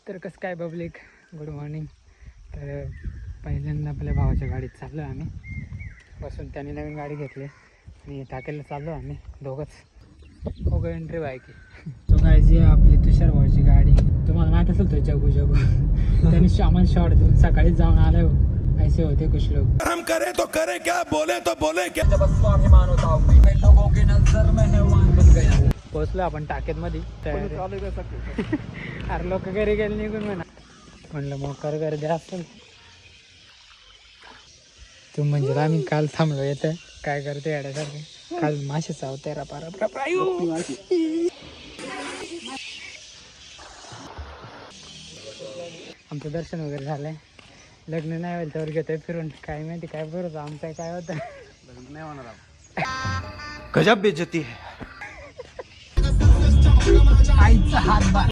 तर कसं काय पब्लिक, गुड मॉर्निंग. तर पहिल्यांदा आपल्या भावाच्या गाडीत चाललो आम्ही बसून. त्याने नवीन गाडी घेतली आणि टाकायला चाललो आम्ही दोघंच. हो गं एंट्री बाईक तो काय जी आपली तुषार भावाची गाडी. तुम्हाला माहीत असेल तो जगू त्यांनी आम्हाला शॉर्ट देऊन सकाळीच जाऊन आलो. ऐसे होते कुछ लोग. हम करे तो करे क्या, बोले तो बोले क्या. पोहोचलो आपण टाकेत मध्ये. अरे लोक घरी गेले निघून म्हणलं मोकार गर्दी असेल. तू म्हणजे आम्ही काल थांबलो येतं काय करते येण्यासारखे. काल मासे चावते रपा. आमचं दर्शन वगैरे झालंय. लग्न नाही व्हायला त्यावर घेतोय फिरून. काय माहिती काय बरोबर आमचं काय होतं. लग्न नाही होणार. गजब बेइज्जती है. आईचा हातभार.